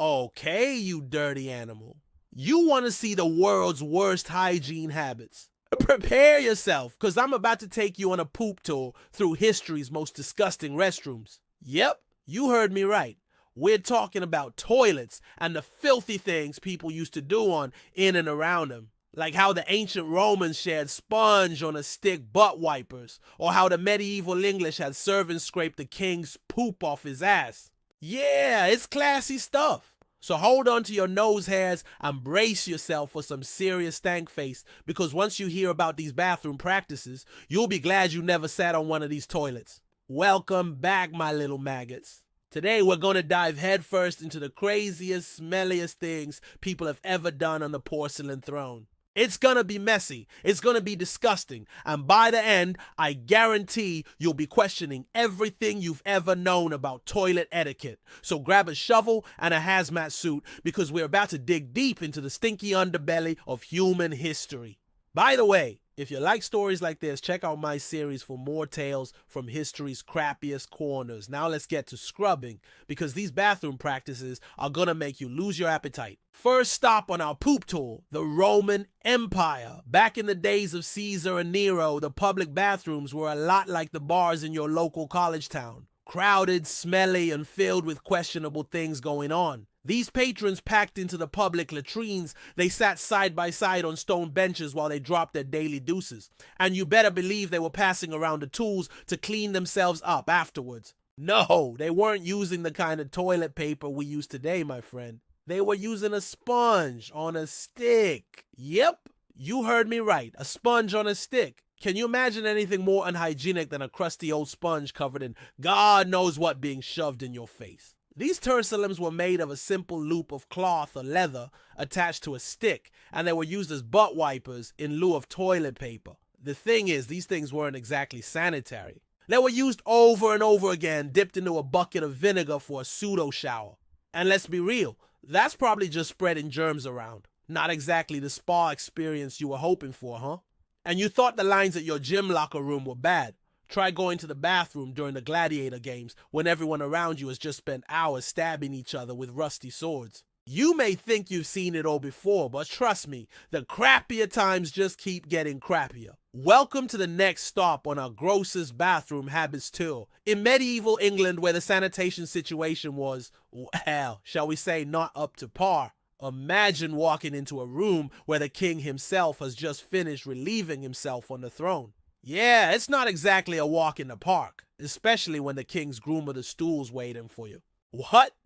Okay, you dirty animal. You want to see the world's worst hygiene habits. Prepare yourself, because I'm about to take you on a poop tour through history's most disgusting restrooms. Yep, you heard me right. We're talking about toilets and the filthy things people used to do on in and around them. Like how the ancient Romans shared sponge on a stick butt wipers, or how the medieval English had servants scrape the king's poop off his ass. Yeah, it's classy stuff. So hold on to your nose hairs and brace yourself for some serious stank face, because once you hear about these bathroom practices, you'll be glad you never sat on one of these toilets. Welcome back, my little maggots. Today we're going to dive headfirst into the craziest, smelliest things people have ever done on the porcelain throne. It's gonna be messy, it's gonna be disgusting, and by the end, I guarantee you'll be questioning everything you've ever known about toilet etiquette. So grab a shovel and a hazmat suit, because we're about to dig deep into the stinky underbelly of human history. By the way, if you like stories like this, check out my series for more tales from history's crappiest corners. Now let's get to scrubbing, because these bathroom practices are gonna make you lose your appetite. First stop on our poop tour, the Roman Empire. Back in the days of Caesar and Nero, the public bathrooms were a lot like the bars in your local college town. Crowded, smelly, and filled with questionable things going on. These patrons packed into the public latrines. They sat side by side on stone benches while they dropped their daily deuces. And you better believe they were passing around the tools to clean themselves up afterwards. No, they weren't using the kind of toilet paper we use today, my friend. They were using a sponge on a stick. Yep, you heard me right, a sponge on a stick. Can you imagine anything more unhygienic than a crusty old sponge covered in God knows what being shoved in your face? These terciums were made of a simple loop of cloth or leather attached to a stick, and they were used as butt wipers in lieu of toilet paper. The thing is, these things weren't exactly sanitary. They were used over and over again, dipped into a bucket of vinegar for a pseudo shower. And let's be real, that's probably just spreading germs around. Not exactly the spa experience you were hoping for, huh? And you thought the lines at your gym locker room were bad. Try going to the bathroom during the gladiator games when everyone around you has just spent hours stabbing each other with rusty swords. You may think you've seen it all before, but trust me, the crappier times just keep getting crappier. Welcome to the next stop on our grossest bathroom habits tour. In medieval England, where the sanitation situation was, well, shall we say, not up to par. Imagine walking into a room where the king himself has just finished relieving himself on the throne. Yeah, it's not exactly a walk in the park, especially when the king's groom of the stool's waiting for you. What?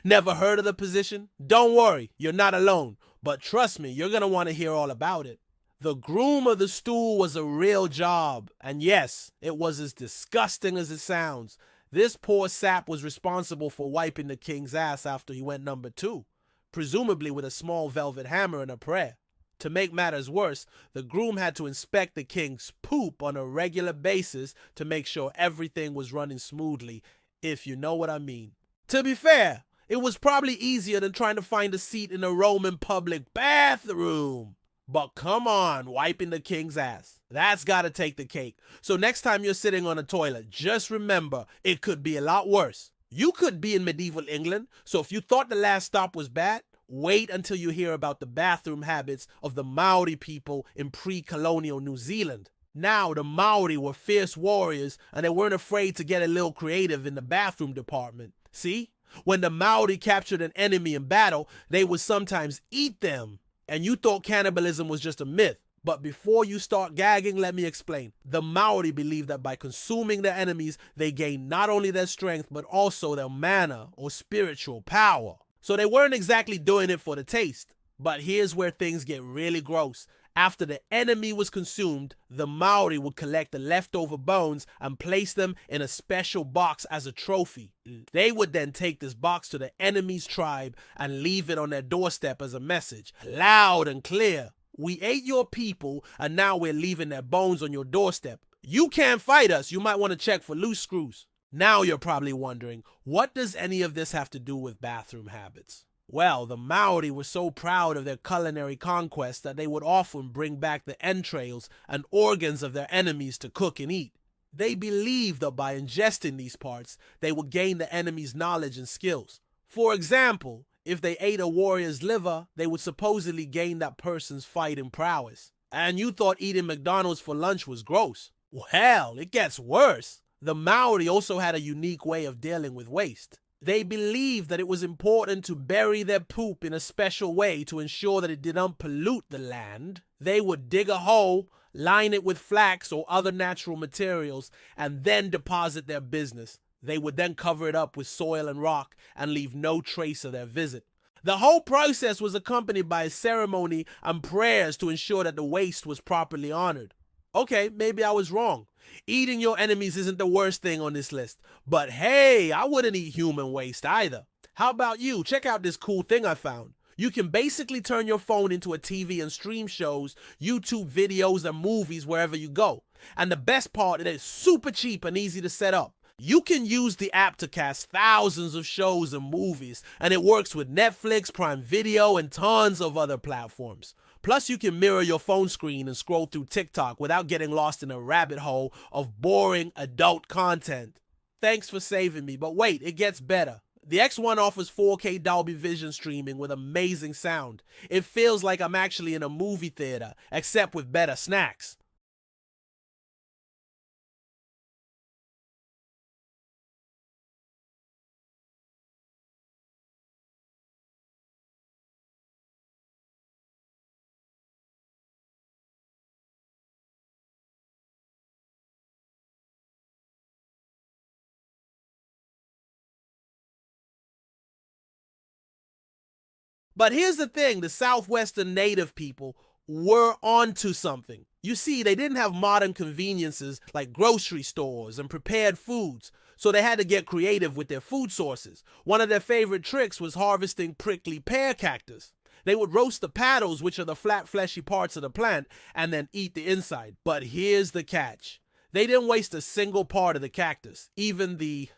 Never heard of the position? Don't worry, you're not alone, but trust me, you're gonna want to hear all about it. The groom of the stool was a real job, and yes, it was as disgusting as it sounds. This poor sap was responsible for wiping the king's ass after he went number 2, presumably with a small velvet hammer and a prayer. To make matters worse, the groom had to inspect the king's poop on a regular basis to make sure everything was running smoothly, if you know what I mean. To be fair, it was probably easier than trying to find a seat in a Roman public bathroom. But come on, wiping the king's ass. That's gotta take the cake. So next time you're sitting on a toilet, just remember, it could be a lot worse. You could be in medieval England, so if you thought the last stop was bad, wait until you hear about the bathroom habits of the Maori people in pre-colonial New Zealand. Now, the Maori were fierce warriors, and they weren't afraid to get a little creative in the bathroom department. See? When the Maori captured an enemy in battle, they would sometimes eat them. And you thought cannibalism was just a myth. But before you start gagging, let me explain. The Maori believed that by consuming their enemies, they gained not only their strength, but also their mana or spiritual power. So they weren't exactly doing it for the taste. But here's where things get really gross. After the enemy was consumed, the Maori would collect the leftover bones and place them in a special box as a trophy. They would then take this box to the enemy's tribe and leave it on their doorstep as a message, loud and clear. We ate your people, and now we're leaving their bones on your doorstep. You can't fight us. You might want to check for loose screws. Now you're probably wondering, what does any of this have to do with bathroom habits? Well, the Maori were so proud of their culinary conquest that they would often bring back the entrails and organs of their enemies to cook and eat. They believed that by ingesting these parts, they would gain the enemy's knowledge and skills. For example, If they ate a warrior's liver, they would supposedly gain that person's fighting prowess. And you thought eating McDonald's for lunch was gross. Well, it gets worse. The Maori also had a unique way of dealing with waste. They believed that it was important to bury their poop in a special way to ensure that it didn't pollute the land. They would dig a hole, line it with flax or other natural materials, and then deposit their business. They would then cover it up with soil and rock and leave no trace of their visit. The whole process was accompanied by a ceremony and prayers to ensure that the waste was properly honored. Okay, maybe I was wrong. Eating your enemies isn't the worst thing on this list. But hey, I wouldn't eat human waste either. How about you? Check out this cool thing I found. You can basically turn your phone into a TV and stream shows, YouTube videos, and movies wherever you go. And the best part, it is super cheap and easy to set up. You can use the app to cast thousands of shows and movies, and it works with Netflix, Prime Video, and tons of other platforms. Plus, you can mirror your phone screen and scroll through TikTok without getting lost in a rabbit hole of boring adult content. Thanks for saving me, but wait, it gets better. The X1 offers 4K Dolby Vision streaming with amazing sound. It feels like I'm actually in a movie theater, except with better snacks. But here's the thing, the Southwestern native people were onto something. You see, they didn't have modern conveniences like grocery stores and prepared foods, so they had to get creative with their food sources. One of their favorite tricks was harvesting prickly pear cactus. They would roast the petals, which are the flat, fleshy parts of the plant, and then eat the inside. But here's the catch. They didn't waste a single part of the cactus, even the